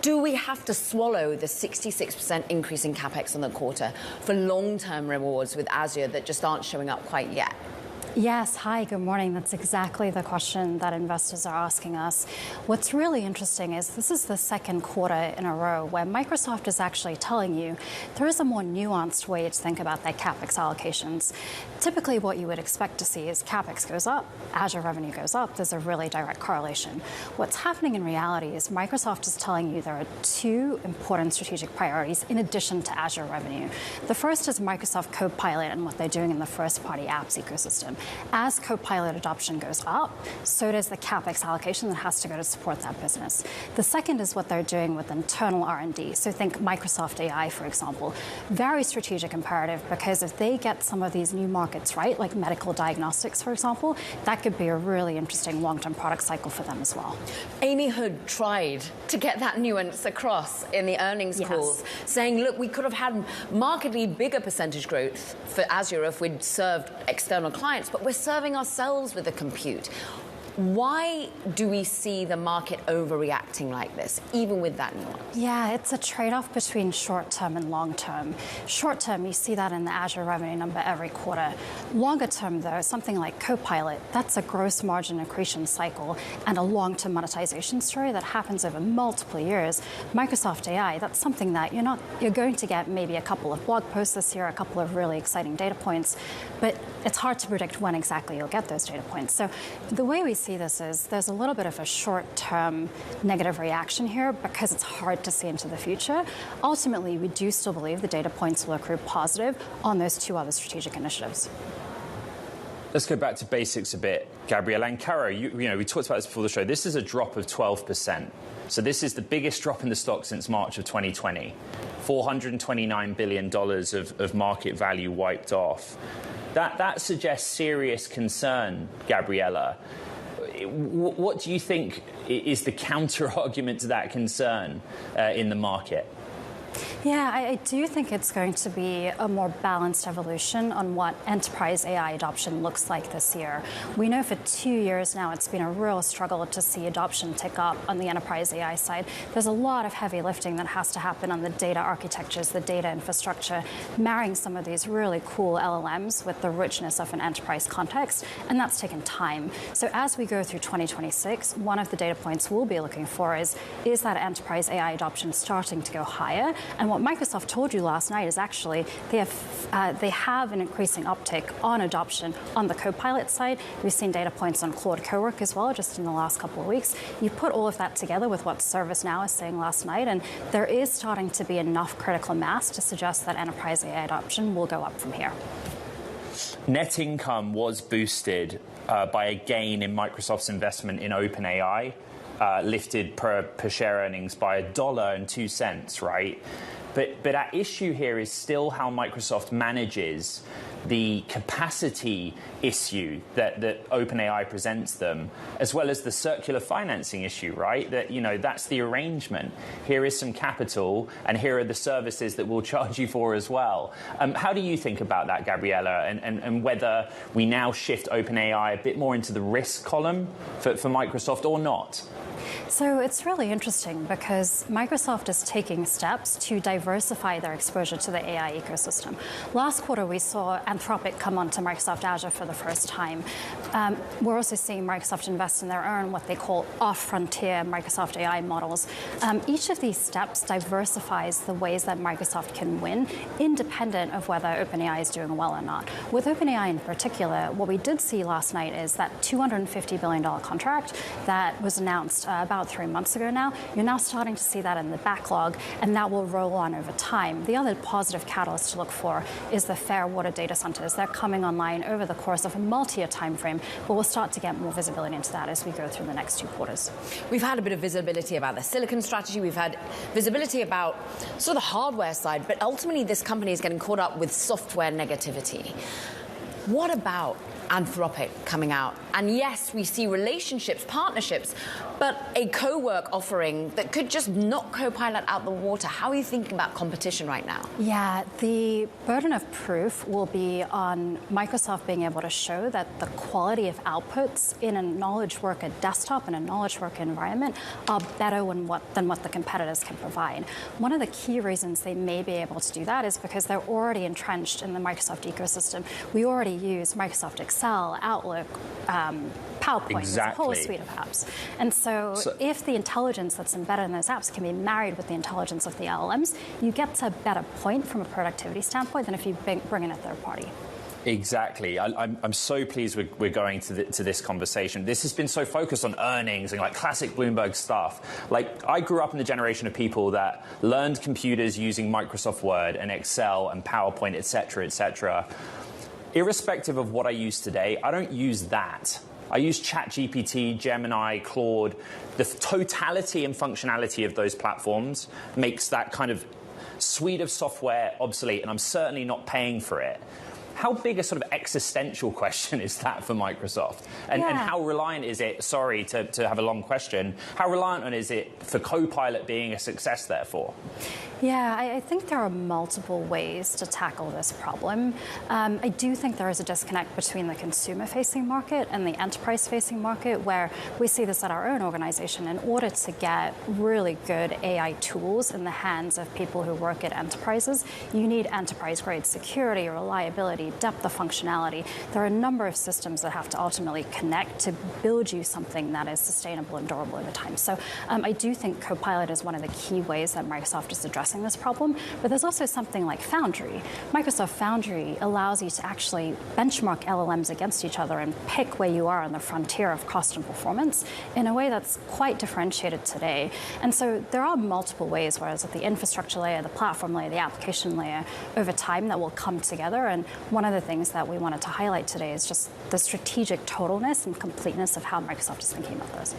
Do we have to swallow the 66% increase in capex on the quarter for long-term rewards with Azure that just aren't showing up quite yet? Yes, hi, good morning. That's exactly the question that investors are asking us. What's really interesting is this is the second quarter in a row where Microsoft is actually telling you there is a more nuanced way to think about their capex allocations. Typically, what you would expect to see is capex goes up, Azure revenue goes up. There's a really direct correlation. What's happening in reality is Microsoft is telling you there are two important strategic priorities in addition to Azure revenue. The first is Microsoft Copilot and what they're doing in the first-party apps ecosystem. As Copilot adoption goes up, so does the capex allocation that has to go to support that business. The second is what they're doing with internal R&D. So think Microsoft AI, for example. Very strategic imperative, because if they get some of these new markets right, like medical diagnostics, for example, that could be a really interesting long-term product cycle for them as well. Amy Hood tried to get that nuance across in the earnings calls, saying, look, we could have had markedly bigger percentage growth for Azure if we'd served external clients, but we're serving ourselves with the compute. Why do we see the market overreacting like this, even with that nuance? Yeah, it's a trade-off between short-term and long-term. Short-term, you see that in the Azure revenue number every quarter. Longer-term, though, something like Copilot, that's a gross margin accretion cycle and a long-term monetization story that happens over multiple years. Microsoft AI, that's something that you're going to get maybe a couple of blog posts this year, a couple of really exciting data points, but it's hard to predict when exactly you'll get those data points. So the way we see this is there's a little bit of a short-term negative reaction here because it's hard to see into the future. Ultimately, we do still believe the data points will accrue positive on those two other strategic initiatives. Let's go back to basics a bit, Gabriela. And Caro, we talked about this before the show. This is a drop of 12%. So this is the biggest drop in the stock since March of 2020. $429 billion of market value wiped off. That suggests serious concern, Gabriela. What do you think is the counter-argument to that concern in the market? Yeah, I do think it's going to be a more balanced evolution on what enterprise AI adoption looks like this year. We know for 2 years now it's been a real struggle to see adoption tick up on the enterprise AI side. There's a lot of heavy lifting that has to happen on the data architectures, the data infrastructure, marrying some of these really cool LLMs with the richness of an enterprise context, and that's taken time. So as we go through 2026, one of the data points we'll be looking for is that enterprise AI adoption starting to go higher? And what Microsoft told you last night is actually they have an increasing uptick on adoption on the Copilot side. We've seen data points on Claude Cowork as well, just in the last couple of weeks. You put all of that together with what ServiceNow is saying last night, and there is starting to be enough critical mass to suggest that enterprise AI adoption will go up from here. Net income was boosted by a gain in Microsoft's investment in OpenAI. Lifted per share earnings by $1.02, right? But our issue here is still how Microsoft manages the capacity issue that OpenAI presents them, as well as the circular financing issue, right? That's the arrangement. Here is some capital, and here are the services that we'll charge you for as well. How do you think about that, Gabriela, and whether we now shift OpenAI a bit more into the risk column for Microsoft or not? So it's really interesting because Microsoft is taking steps to diversify their exposure to the AI ecosystem. Last quarter, we saw Anthropic come onto Microsoft Azure for the first time. We're also seeing Microsoft invest in their own, what they call off-frontier Microsoft AI models. Each of these steps diversifies the ways that Microsoft can win, independent of whether OpenAI is doing well or not. With OpenAI in particular, what we did see last night is that $250 billion contract that was announced about 3 months ago now. You're now starting to see that in the backlog, and that will roll on over time. The other positive catalyst to look for is the Fairwater data centers. They're coming online over the course of a multi-year time frame, but we'll start to get more visibility into that as we go through the next 2 quarters. We've had a bit of visibility about the silicon strategy. We've had visibility about sort of the hardware side, but ultimately this company is getting caught up with software negativity. What about Anthropic coming out. And yes, we see relationships, partnerships, but a co-work offering that could just knock Copilot out the water. How are you thinking about competition right now? Yeah, the burden of proof will be on Microsoft being able to show that the quality of outputs in a knowledge worker desktop and a knowledge worker environment are better than what the competitors can provide. One of the key reasons they may be able to do that is because they're already entrenched in the Microsoft ecosystem. We already use Microsoft Excel, Outlook, PowerPoint, Exactly. There's a whole suite of apps. And so if the intelligence that's embedded in those apps can be married with the intelligence of the LLMs, you get to a better point from a productivity standpoint than if you bring in a third party. Exactly. I'm so pleased we're going to this conversation. This has been so focused on earnings and like classic Bloomberg stuff. Like, I grew up in the generation of people that learned computers using Microsoft Word and Excel and PowerPoint, et cetera, et cetera. Irrespective of what I use today, I don't use that. I use ChatGPT, Gemini, Claude. The totality and functionality of those platforms makes that kind of suite of software obsolete, and I'm certainly not paying for it. How big a sort of existential question is that for Microsoft? And how reliant is it, sorry to have a long question, how reliant is it for Copilot being a success, therefore? Yeah, I think there are multiple ways to tackle this problem. I do think there is a disconnect between the consumer-facing market and the enterprise-facing market, where we see this at our own organization. In order to get really good AI tools in the hands of people who work at enterprises, you need enterprise-grade security, reliability, depth of functionality. There are a number of systems that have to ultimately connect to build you something that is sustainable and durable over time. So I do think Copilot is one of the key ways that Microsoft is addressing this problem, but there's also something like Foundry. Microsoft Foundry allows you to actually benchmark LLMs against each other and pick where you are on the frontier of cost and performance in a way that's quite differentiated today. And so there are multiple ways, whereas at the infrastructure layer, the platform layer, the application layer, over time that will come together. And one of the things that we wanted to highlight today is just the strategic totalness and completeness of how Microsoft is thinking about this.